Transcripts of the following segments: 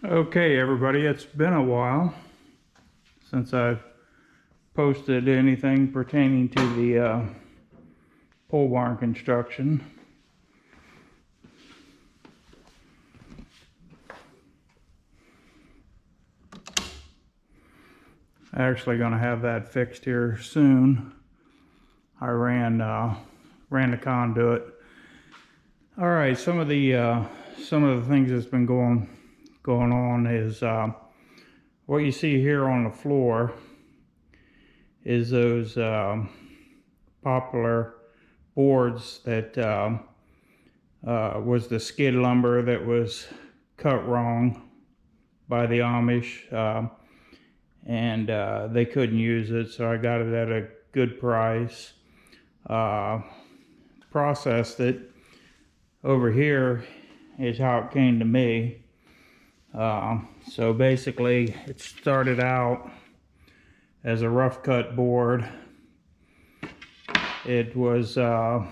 Okay, everybody, it's been a while since I've posted anything pertaining to the pole barn construction. Actually going to have that fixed here soon. I ran the conduit. All right, some of the things that's been going on is what you see here on the floor is those poplar boards that was the skid lumber that was cut wrong by the Amish, and they couldn't use it, so I got it at a good price. Processed it. Over here is how it came to me. So basically it started out as a rough cut board. It was ran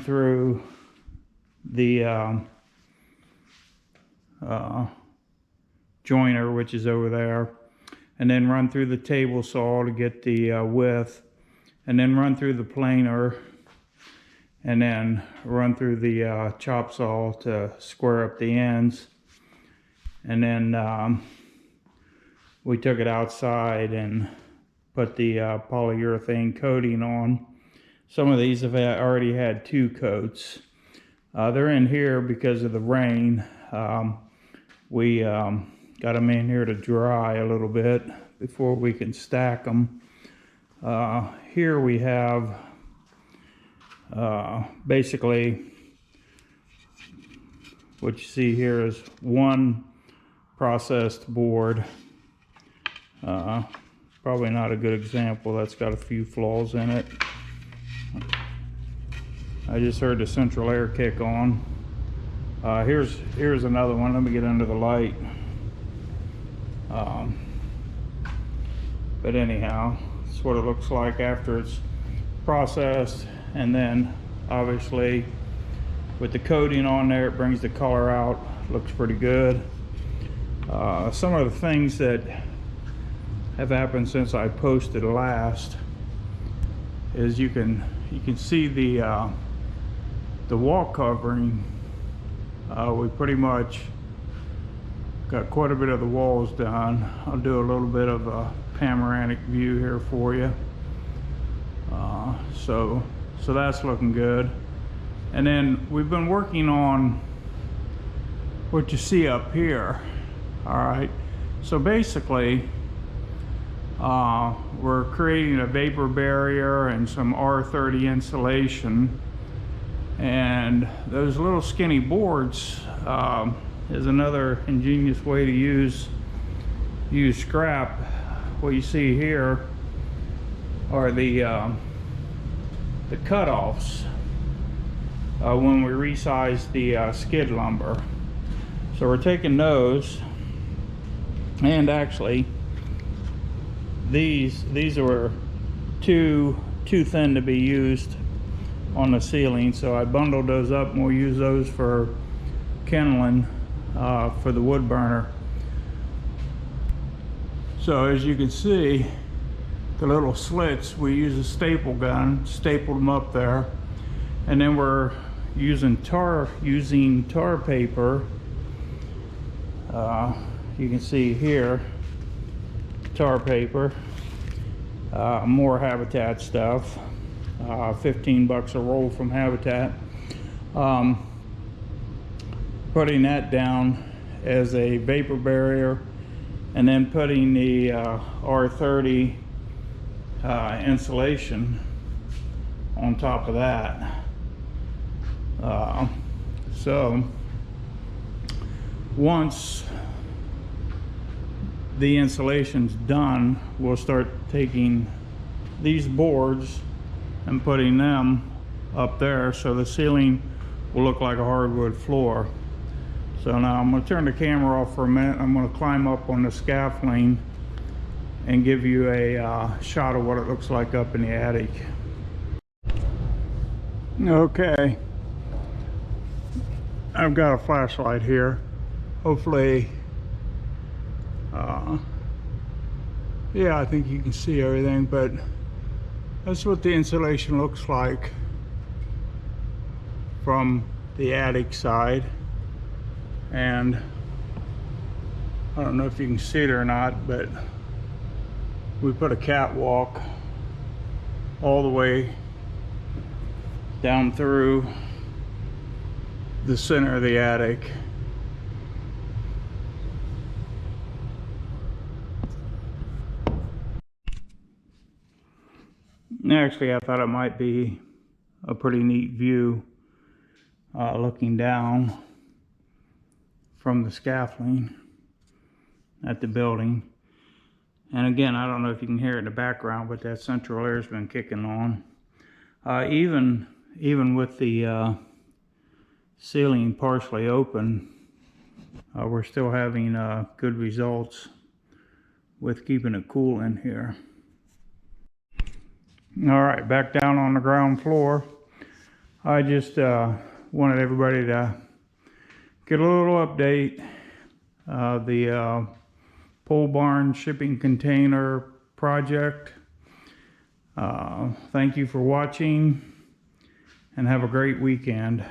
through the joiner, which is over there, and then run through the table saw to get the width, and then run through the planer, and then run through the chop saw to square up the ends. And then we took it outside and put the polyurethane coating on. Some of these have already had 2 coats. They're in here because of the rain. We got them in here to dry a little bit before we can stack them. Here we have basically what you see here is one processed board. Probably not a good example. That's got a few flaws in it. I just heard the central air kick on. Here's another one. Let me get under the light. But anyhow, it's what it looks like after it's processed, and then obviously with the coating on there, it brings the color out. Looks pretty good. Some of the things that have happened since I posted last is you can see the wall covering. We pretty much got quite a bit of the walls done. I'll do a little bit of a panoramic view here for you. So that's looking good. And then we've been working on what you see up here. All right, so basically we're creating a vapor barrier and some R30 insulation, and those little skinny boards is another ingenious way to use scrap. What you see here are the cutoffs when we resize the skid lumber. So we're taking those, and actually these were too thin to be used on the ceiling, so I bundled those up, and we'll use those for kindling for the wood burner. So as you can see, the little slits, we use a staple gun, stapled them up there, and then we're using tar paper. You can see here, tar paper, more Habitat stuff, 15 bucks a roll from Habitat. Putting that down as a vapor barrier, and then putting the R30 insulation on top of that. So once the insulation's done, we'll start taking these boards and putting them up there so the ceiling will look like a hardwood floor. So now I'm going to turn the camera off for a minute. I'm going to climb up on the scaffolding and give you a shot of what it looks like up in the attic. Okay, I've got a flashlight here. hopefully, yeah, I think you can see everything, but that's what the insulation looks like from the attic side. And I don't know if you can see it or not, but we put a catwalk all the way down through the center of the attic. Actually, I thought it might be a pretty neat view looking down from the scaffolding at the building. And again, I don't know if you can hear it in the background, but that central air's been kicking on. Even with the ceiling partially open, we're still having good results with keeping it cool in here. All right, back down on the ground floor. I just wanted everybody to get a little update. The pole barn shipping container project. Thank you for watching and have a great weekend.